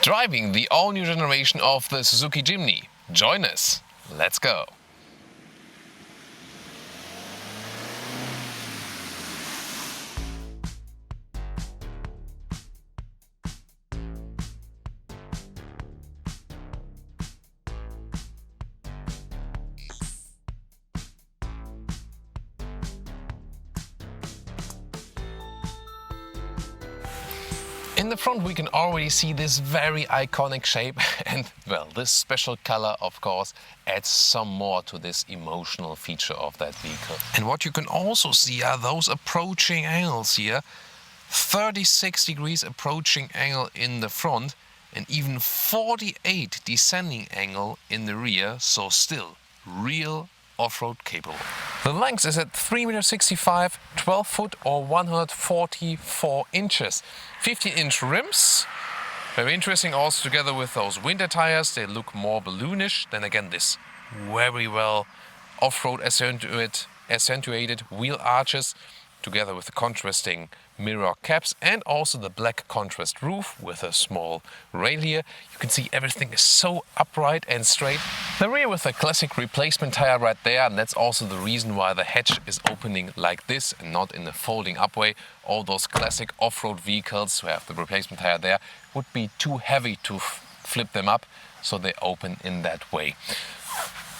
driving the all-new generation of the Suzuki Jimny. Join us. Let's go. In the front we can already see this very iconic shape and, well, this special color of course adds some more to this emotional feature of that vehicle. And what you can also see are those approaching angles here. 36 degrees approaching angle in the front and even 48 descending angle in the rear, so still real off-road capable. The length is at 3.65 meters, 12 foot or 144 inches. 15-inch rims, very interesting also together with those winter tires. They look more balloonish. Then again, this very well off-road accentuated wheel arches together with the contrasting mirror caps and also the black contrast roof with a small rail here. You can see everything is so upright and straight. The rear with a classic replacement tire right there, and that's also the reason why the hatch is opening like this and not in a folding up way. All those classic off-road vehicles who have the replacement tire there would be too heavy to flip them up, so they open in that way.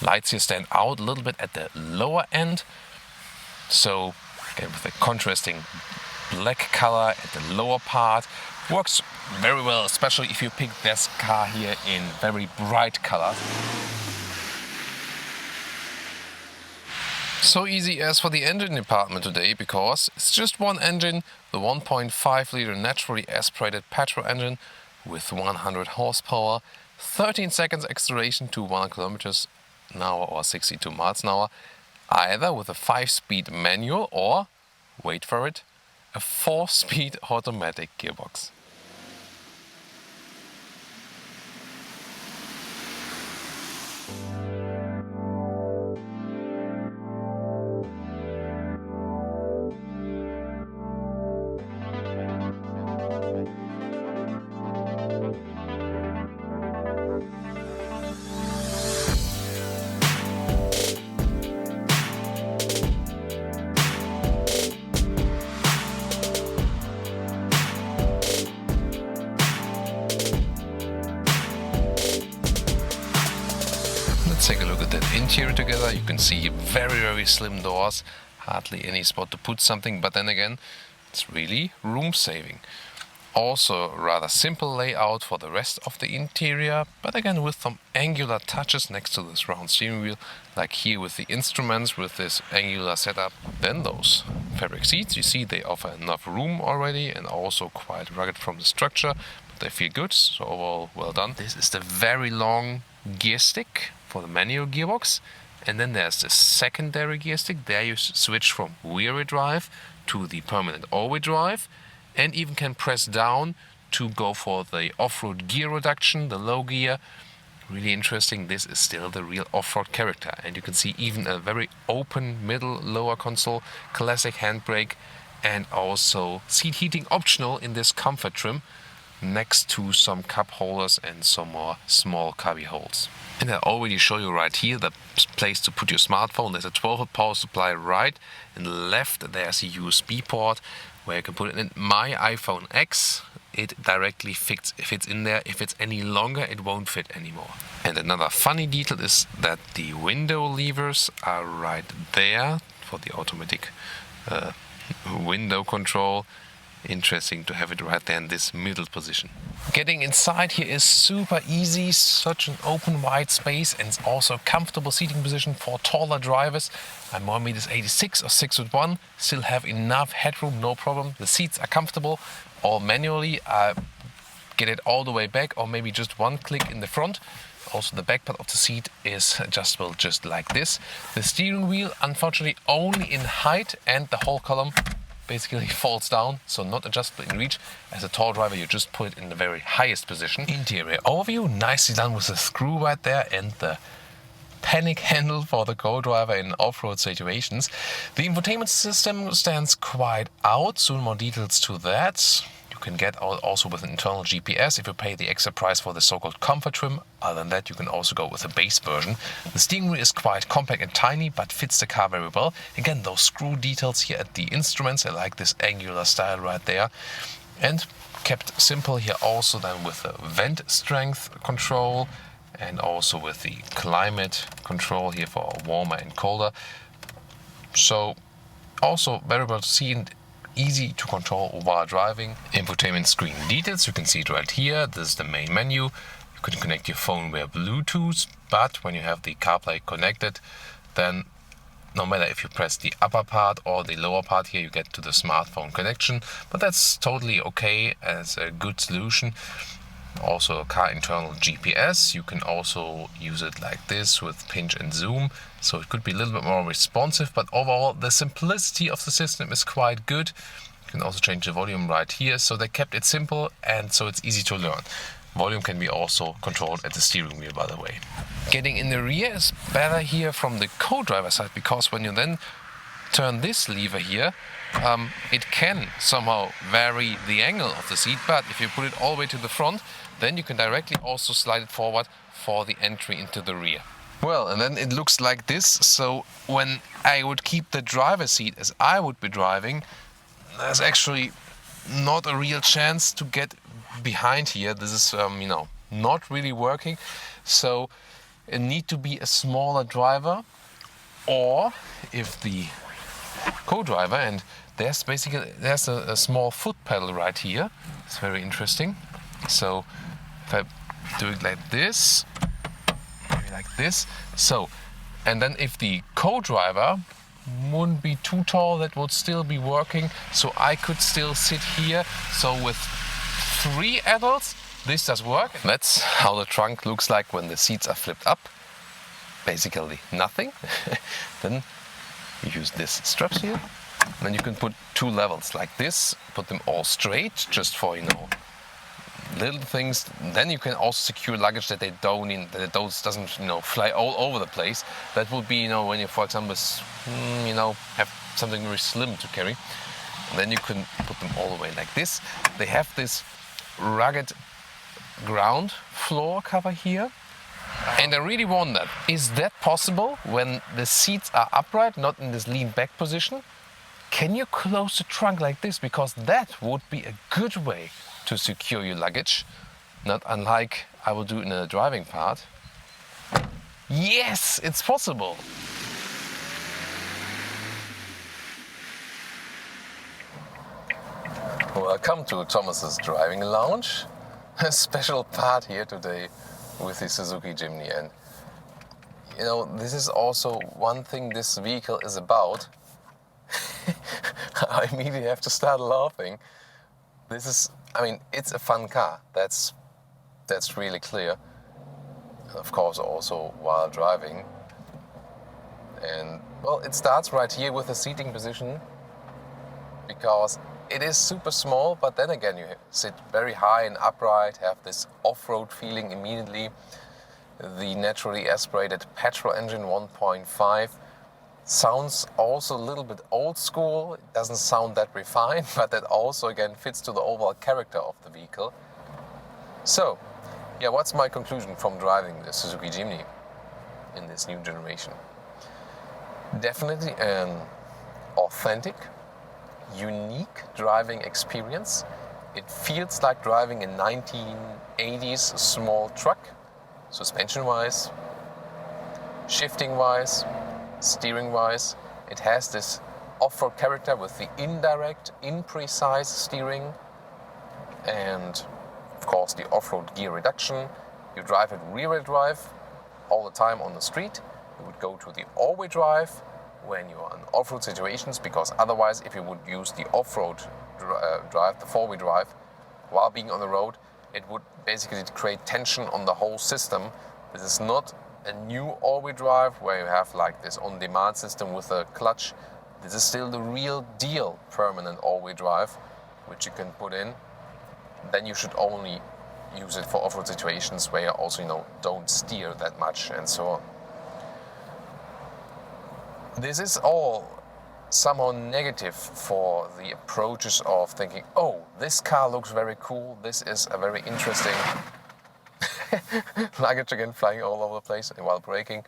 Lights here stand out a little bit at the lower end, so again with the contrasting black color at the lower part works very well, especially if you pick this car here in very bright colors. So easy as for the engine department today, because it's just one engine, the 1.5 liter naturally aspirated petrol engine with 100 horsepower, 13 seconds acceleration to 100 kilometers an hour or 62 miles an hour, either with a 5-speed manual or, wait for it, a 4-speed automatic gearbox. Let's take a look at that interior together. You can see very slim doors, hardly any spot to put something, but then again, it's really room saving. Also rather simple layout for the rest of the interior, but again with some angular touches next to this round steering wheel, like here with the instruments with this angular setup. Then those fabric seats, you see they offer enough room already and also quite rugged from the structure, but they feel good, so overall well done. This is the very long gear stick for the manual gearbox, and then there's the secondary gear stick. There you switch from rear-wheel drive to the permanent all-wheel drive, and even can press down to go for the off-road gear reduction, the low gear. Really interesting. This is still the real off-road character, and you can see even a very open middle lower console, classic handbrake, and also seat heating optional in this comfort trim, next to some cup holders and some more small cubby holes. And I already show you right here the place to put your smartphone. There's a 12-volt power supply right, and left there's a USB port where you can put it in. My iPhone X, it directly fits in there. If it's any longer, it won't fit anymore. And another funny detail is that the window levers are right there for the automatic window control. Interesting to have it right there in this middle position. Getting inside here is super easy, such an open wide space, and it's also a comfortable seating position for taller drivers. I'm 1.86 m or 6'1", still have enough headroom, no problem. The seats are comfortable, all manually. I get it all the way back, or maybe just one click in the front. Also the back part of the seat is adjustable just like this. The steering wheel unfortunately only in height, and the whole column basically falls down, so not adjustable in reach. As a tall driver, you just put it in the very highest position. Interior overview, nicely done with the screw right there and the panic handle for the co-driver in off-road situations. The infotainment system stands quite out, soon more details to that. You can get also with an internal GPS if you pay the extra price for the so-called comfort trim. Other than that, you can also go with a base version. The steering wheel is quite compact and tiny, but fits the car very well. Again, those screw details here at the instruments, I like this angular style right there. And kept simple here also then with the vent strength control and also with the climate control here for warmer and colder. So also very well seen, easy to control while driving. Infotainment screen details, you can see it right here. This is the main menu. You can connect your phone via Bluetooth, but when you have the CarPlay connected, then no matter if you press the upper part or the lower part here, you get to the smartphone connection, but that's totally okay as a good solution. Also a car internal GPS, you can also use it like this with pinch and zoom, so it could be a little bit more responsive, but overall the simplicity of the system is quite good. You can also change the volume right here, so they kept it simple and so it's easy to learn. Volume can be also controlled at the steering wheel, by the way. Getting in the rear is better here from the co-driver side, because when you then turn this lever here, it can somehow vary the angle of the seat, but if you put it all the way to the front, then you can directly also slide it forward for the entry into the rear. Well, and then it looks like this, so when I would keep the driver's seat as I would be driving, there's actually not a real chance to get behind here. This is, not really working, so it need to be a smaller driver, or if the co-driver, and there's a small foot pedal right here. It's very interesting. So if I do it like this, maybe like this, so, and then if the co-driver wouldn't be too tall, that would still be working, so I could still sit here. So with 3 adults, this does work. That's how the trunk looks like when the seats are flipped up. Basically nothing. Then you use this straps here. Then you can put 2 levels like this, put them all straight, just for, little things. Then you can also secure luggage that doesn't fly all over the place. That would be when you, for example, have something very slim to carry. And then you can put them all the way like this. They have this rugged ground floor cover here. And I really wonder, is that possible when the seats are upright, not in this lean back position? Can you close the trunk like this? Because that would be a good way to secure your luggage, not unlike I will do in the driving part. Yes, it's possible. Welcome to Thomas's driving lounge. A special part here today with the Suzuki Jimny, and this is also one thing this vehicle is about. I immediately have to start laughing. It's a fun car, that's really clear. Of course also while driving. And well, it starts right here with the seating position, because it is super small, but then again you sit very high and upright, have this off-road feeling immediately. The naturally aspirated petrol engine 1.5 sounds also a little bit old school. It doesn't sound that refined, but that also again fits to the overall character of the vehicle. So, what's my conclusion from driving the Suzuki Jimny in this new generation? Definitely an authentic, unique driving experience. It feels like driving a 1980s small truck, suspension-wise, shifting-wise, steering-wise. It has this off-road character with the indirect, imprecise steering, and of course the off-road gear reduction. You drive it rear-wheel drive all the time on the street. You would go to the all-wheel drive when you are in off-road situations, because otherwise if you would use the off-road drive, the four-wheel drive, while being on the road, it would basically create tension on the whole system. This is not a new all-wheel drive where you have like this on-demand system with a clutch. This is still the real deal permanent all-wheel drive, which you can put in. Then you should only use it for off-road situations where you also, don't steer that much and so on. This is all somehow negative for the approaches of thinking, oh, this car looks very cool, this is a very interesting luggage again flying all over the place while braking.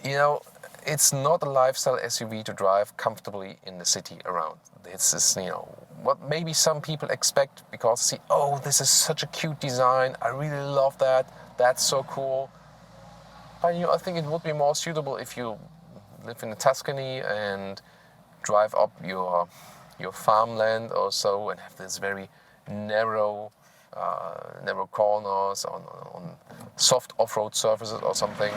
It's not a lifestyle SUV to drive comfortably in the city around. This is, what maybe some people expect because see, oh, this is such a cute design, I really love that, that's so cool. But I think it would be more suitable if you live in Tuscany and drive up your farmland or so and have this very narrow corners on soft off-road surfaces or something.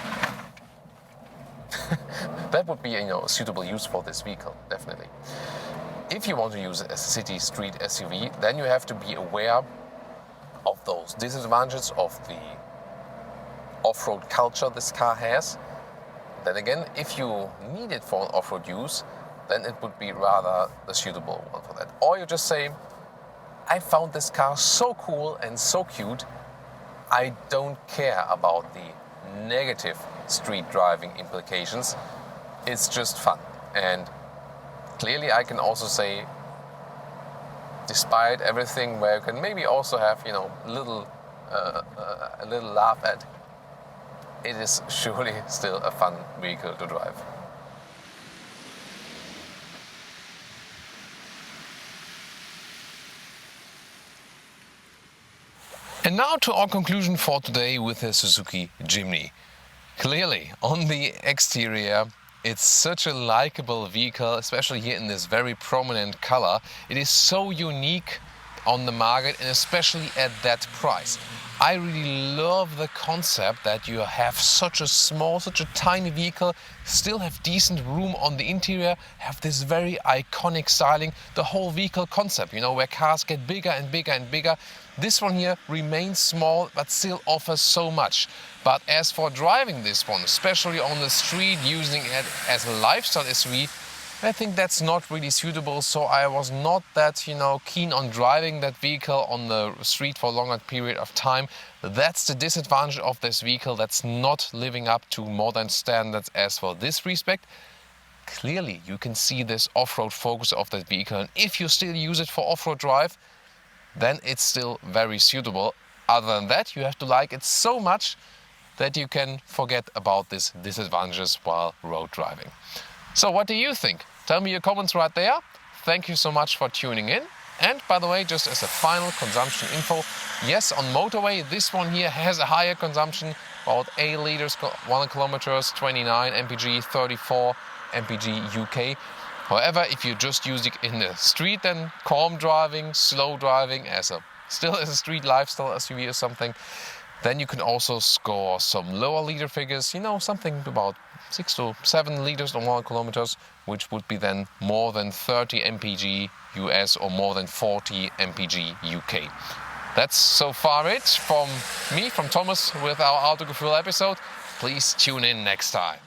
That would be a suitable use for this vehicle, definitely. If you want to use it as a city street SUV, then you have to be aware of those disadvantages of the off-road culture this car has. Then again, if you need it for an off-road use, then it would be rather the suitable one for that. Or you just say, I found this car so cool and so cute, I don't care about the negative street driving implications. It's just fun. And clearly I can also say, despite everything where you can maybe also have, a little laugh at, it is surely still a fun vehicle to drive. And now to our conclusion for today with the Suzuki Jimny. Clearly, on the exterior, it's such a likable vehicle, especially here in this very prominent color. It is so unique on the market and especially at that price. I really love the concept that you have such a small, such a tiny vehicle, still have decent room on the interior, have this very iconic styling, the whole vehicle concept, where cars get bigger and bigger and bigger. This one here remains small but still offers so much. But as for driving this one, especially on the street, using it as a lifestyle SUV, I think that's not really suitable, so I was not that, keen on driving that vehicle on the street for a longer period of time. That's the disadvantage of this vehicle, that's not living up to modern standards as for this respect. Clearly, you can see this off-road focus of that vehicle, and if you still use it for off-road drive, then it's still very suitable. Other than that, you have to like it so much that you can forget about these disadvantages while road driving. So what do you think? Tell me your comments right there. Thank you so much for tuning in. And by the way, just as a final consumption info, yes, on motorway, this one here has a higher consumption, about 8 liters, 1 kilometers, 29 mpg, 34 mpg UK. However, if you just use it in the street, then calm driving, slow driving, still as a street lifestyle SUV or something, then you can also score some lower liter figures, something about 6 to 7 liters on 1 kilometers, which would be then more than 30 mpg US or more than 40 mpg UK. That's so far it from me, from Thomas, with our Autogefuel episode. Please tune in next time.